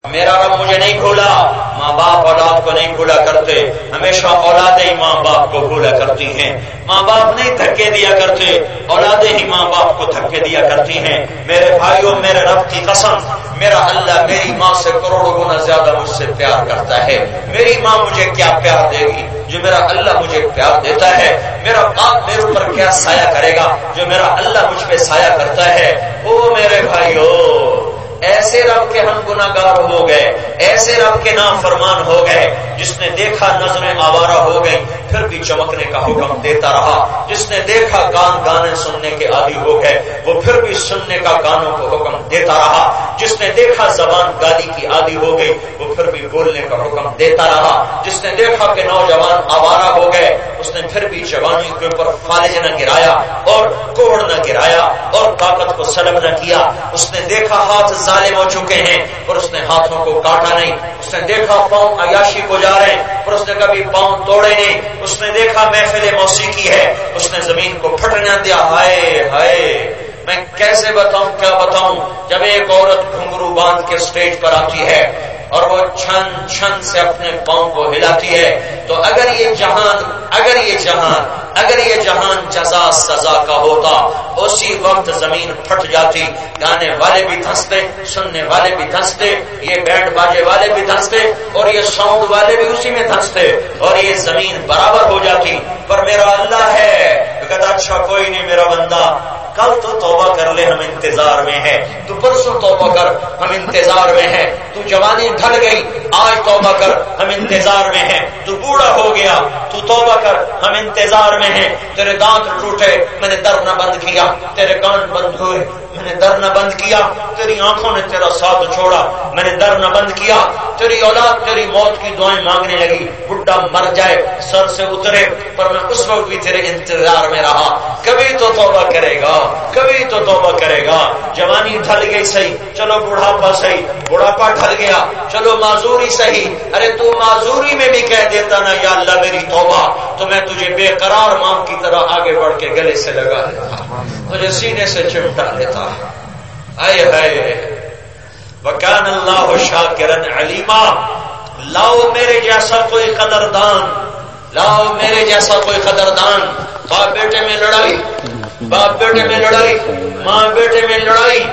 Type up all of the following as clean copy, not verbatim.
میرا رب مجھے نہیں بھولا، ماں باپ اولاد کو نہیں بھولا کرتے، ہمیشہ اولادیں ہی ماں باپ کو بھولا کرتی ہیں، ماں باپ نہیں دھکے دیا کرتے، اولادیں ہی ماں باپ کو دھکے دیا کرتی ہیں۔ میرے بھائیوں، میرے رب کی قسم، میرا اللہ میری ماں سے کروڑوں گنا زیادہ مجھ سے پیار کرتا ہے۔ میری ماں مجھے کیا پیار دے گی جو میرا اللہ مجھے پیار دیتا ہے؟ میرا باپ میرے اوپر کیا سایہ کرے گا جو میرا اللہ مجھ پہ سایہ کرتا ہے؟ او میرے بھائیوں، ایسے رب کے ہم گناہگار ہو گئے، ایسے رب کے نافرمان ہو گئے، جس نے دیکھا نظریں آوارہ ہو گئی پھر بھی چمکنے کا حکم دیتا رہا، جس نے دیکھا کان گانے سننے کے عادی ہو گئے وہ پھر بھی سننے کا گانوں کو حکم دیتا رہا، جس نے دیکھا زبان گالی کی عادی ہو گئی وہ پھر بھی بولنے کا حکم دیتا رہا، جس نے دیکھا کہ نوجوان آوارہ ہو گئے اس نے پھر بھی جوانی کے اوپر فالج نہ گرایا اور کوڑ نہ گرایا اور طاقت کو سلب نہ کیا، اس نے دیکھا ہاتھ ظالم ہو چکے ہیں اور اس نے ہاتھوں کو کاٹا نہیں، اس نے دیکھا پاؤں عیاشی کو جا رہے ہیں اور اس نے کبھی پاؤں توڑے نہیں، اس نے دیکھا محفل موسیقی ہے اس نے زمین کو پھٹنے دیا۔ ہائے ہائے، میں کیسے بتاؤں، کیا بتاؤں؟ جب ایک عورت گھنگرو باندھ کے سٹیج پر آتی ہے اور وہ چھن چھن سے اپنے پاؤں کو ہلاتی ہے تو اگر یہ جہان جزا سزا کا ہوتا اسی وقت زمین پھٹ جاتی، گانے والے بھی دھنستے، سننے والے بھی دھنستے، یہ بینڈ باجے والے بھی دھنستے اور یہ ساؤنڈ والے بھی اسی میں دھنستے اور یہ زمین برابر ہو جاتی۔ پر میرا اللہ ہے کہتا اچھا کوئی نہیں میرا بندہ، کل تو توبہ کر لے ہم انتظار میں ہے، تو پرسوں توبہ کر ہم انتظار میں ہے، تو جوانی ڈھل گئی آج توبہ کر ہم انتظار میں ہے، تو بوڑھا ہو گیا تو توبہ کر ہم انتظار میں ہے، تیرے دانت ٹوٹے میں نے در نہ بند کیا، تیرے کان بند ہوئے میں نے در نہ بند کیا، تیری آنکھوں نے تیرا ساتھ چھوڑا میں نے در نہ بند کیا، تیری اولاد تیری موت کی دعائیں مانگنے لگی، بڈھا مر جائے سر سے اترے، پر میں اس وقت بھی تیرے انتظار میں رہا، کبھی تو توبہ کرے گا، کبھی تو توبہ کرے گا۔ جوانی ڈھل گئی صحیح، چلو بڑھاپا صحیح، بڑھاپا ڈھل گیا چلو معذوری صحیح، ارے تو معذوری میں بھی کہہ دیتا نا یا اللہ میری توبہ، تو میں تجھے بے قرار ماں کی طرح آگے بڑھ کے گلے سے لگا لیتا، تجھے سینے سے چمٹا لیتا۔ آئے ہائے، وَكَانَ اللَّهُ شَاكِرًا عَلِيمًا۔ لاؤ میرے جیسا کوئی قدردان، لاؤ میرے جیسا کوئی قدردان۔ باپ بیٹے میں لڑائی، باپ بیٹے میں لڑائی، ماں بیٹے میں لڑائی،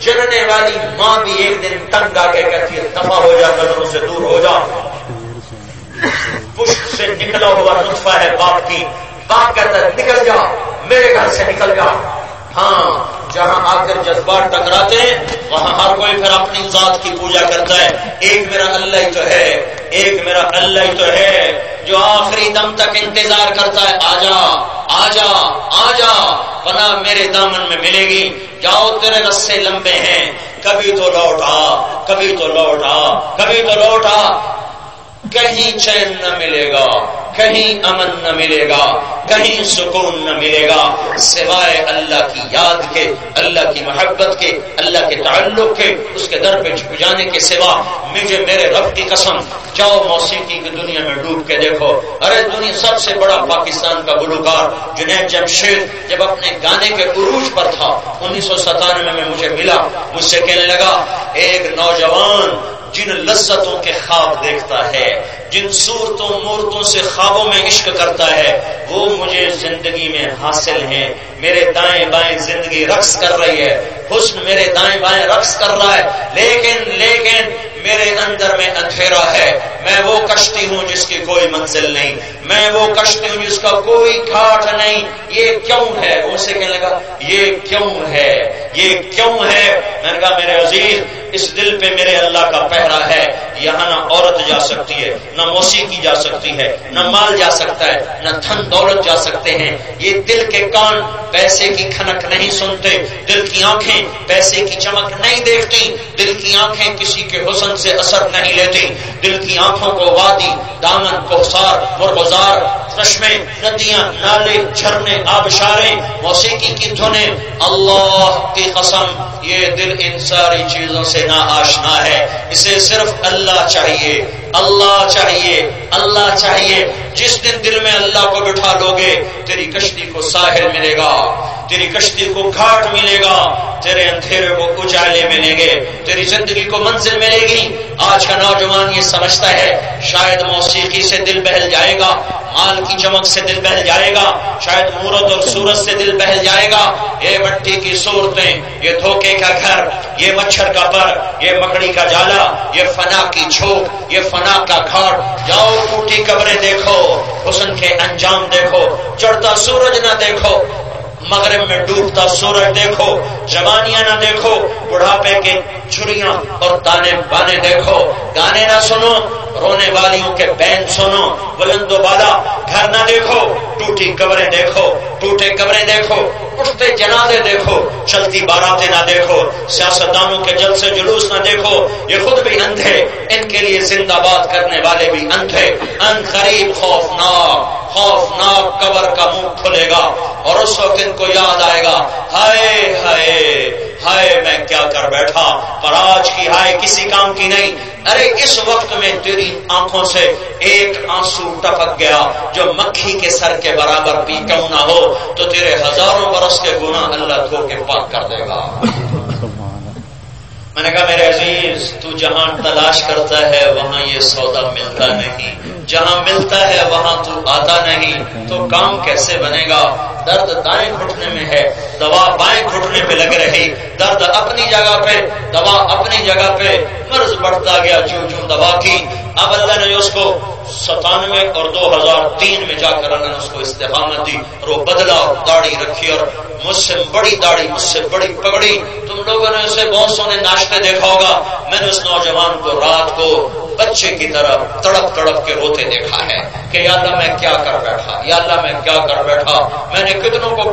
جننے والی ماں بھی ایک دن تنگ آ کے کہتی ہے دفع ہو جا، نظروں سے دور ہو جا۔ پشت سے نکلا ہوا نطفہ ہے باپ کی، باپ کہتا ہے نکل جا میرے گھر سے نکل جا۔ ہاں، جہاں آ کر جذبات ٹکراتے ہیں وہاں ہر کوئی پھر اپنی ذات کی پوجا کرتا ہے، ایک میرا اللہ ہی تو ہے، ایک میرا اللہ ہی تو ہے جو آخری دم تک انتظار کرتا ہے، آجا آجا آجا ورنہ میرے دامن میں ملے گی، جاؤ تیرے رسے لمبے ہیں، کبھی تو لوٹ آ، کبھی تو لوٹ آ، کبھی تو لوٹ آ۔ کہیں چین نہ ملے گا، کہیں امن نہ ملے گا، کہیں سکون نہ ملے گا سوائے اللہ کی یاد کے، اللہ کی محبت کے، اللہ کے تعلق کے، اس کے در پہ جھک جانے کے سوا۔ مجھے میرے رب کی قسم، جاؤ موسیقی کی دنیا میں ڈوب کے دیکھو، ارے دنیا سب سے بڑا پاکستان کا گلوکار جنید جمشید جب اپنے گانے کے عروج پر تھا 1997 میں مجھے ملا، مجھ سے کہنے لگا ایک نوجوان جن لذتوں کے خواب دیکھتا ہے، جن صورتوں مورتوں سے خوابوں میں عشق کرتا ہے وہ مجھے زندگی میں حاصل ہیں۔ میرے دائیں بائیں زندگی رقص کر رہی ہے، حسن میرے دائیں بائیں رقص کر رہا ہے، لیکن میرے اندر میں اندھیرا ہے۔ میں وہ کشتی ہوں جس کی کوئی منزل نہیں، میں وہ کشتی ہوں جس کا کوئی گھاٹ نہیں۔ یہ کیوں ہے؟ ان سے کہنے لگا یہ کیوں ہے، یہ کیوں ہے؟ میں نے کہا میرے عزیز اس دل پہ میرے اللہ کا پہرا ہے، یہاں نہ عورت جا سکتی ہے، نہ موسیقی جا سکتی ہے، نہ مال جا سکتا ہے، نہ دھن دولت جا سکتے ہیں۔ یہ دل کے کان پیسے کی کھنک نہیں سنتے، دل کی آنکھیں پیسے کی چمک نہیں دیکھتی، دل کی آنکھیں کسی کے حسن سے اثر نہیں لیتی، دل کی آنکھوں کو وادی، دامن، کوثر، مرغزار، چشمے، ندیاں، نالے، جھرنے، آبشاریں، موسیقی کی دھنیں، اللہ کی قسم یہ دل ان ساری چیزوں سے نا آشنا ہے۔ اسے صرف اللہ چاہیے، اللہ چاہیے، اللہ چاہیے۔ جس دن دل میں اللہ کو بٹھا لو گے تیری کشتی کو ساحل ملے گا، تیری کشتی کو گھاٹ ملے گا، تیرے اندھیرے کو اجالے ملیں گے، تیری زندگی کو منزل ملے گی۔ آج کا نوجوان یہ سمجھتا ہے شاید موسیقی سے دل بہل جائے گا، مال کی چمک سے دل بہل جائے گا، شاید مورت اور صورت سے دل بہل جائے گا۔ یہ مٹی کی صورتیں، یہ دھوکے کا گھر، یہ مچھر کا پر، یہ مکڑی کا جالا، یہ فنا کی جھوک، یہ فنا کا گھاٹ۔ جاؤ ٹوٹی قبریں دیکھو، حسن کے انجام دیکھو، چڑھتا سورج نہ دیکھو، مغرب میں ڈوبتا سورج دیکھو، جوانیاں نہ دیکھو، بڑھاپے کے چھریاں اور تانے بانے دیکھو، گانے نہ سنو، رونے والیوں کے بین سنو، بلند و بالا گھر نہ دیکھو، ٹوٹی قبریں دیکھو، ٹوٹے قبریں دیکھو، اٹھتے جنازے دیکھو، چلتی باراتیں نہ دیکھو، سیاستدانوں کے جلسے جلوس نہ دیکھو، یہ خود بھی اندھے، ان کے لیے زندہ باد کرنے والے بھی اندھے۔ ان قریب خوفناک قبر کا منہ کھلے گا اور اس وقت ان کو یاد آئے گا، ہائے ہائے ہائے میں کیا کر بیٹھا، پر آج کی ہائے کسی کام کی نہیں۔ ارے اس وقت میں تیری آنکھوں سے ایک آنسو ٹپک گیا جو مکھی کے سر کے برابر بھی کیوں نہ ہو تو تیرے ہزاروں برس کے گناہ اللہ دھو کے پاک کر دے گا۔ میں نے کہا میرے عزیز، تو جہاں تلاش کرتا ہے وہاں یہ سودا ملتا نہیں، جہاں ملتا ہے وہاں تو آتا نہیں، تو کام کیسے بنے گا؟ درد دائیں گھٹنے میں ہے، دوا بائیں گھٹنے پہ لگ رہی، درد اپنی جگہ پہ، دوا اپنی جگہ پہ، مرض بڑھتا گیا چوں دوا کی۔ اب اللہ نے اس کو 97 اور 2003 میں جا کر اللہ نے اس کو استقامت دی اور وہ بدلا اور داڑھی رکھی اور مجھ سے بڑی داڑھی، مجھ سے بڑی پگڑی۔ تم لوگوں نے اسے بہت سونے ناشتے دیکھا ہوگا، میں نے اس نوجوان کو رات کو بچے کی طرح تڑپ تڑپ کے روتے دیکھا ہے کہ یا اللہ میں کیا کر بیٹھا، یا اللہ میں کیا کر بیٹھا، میں نے کتنوں کو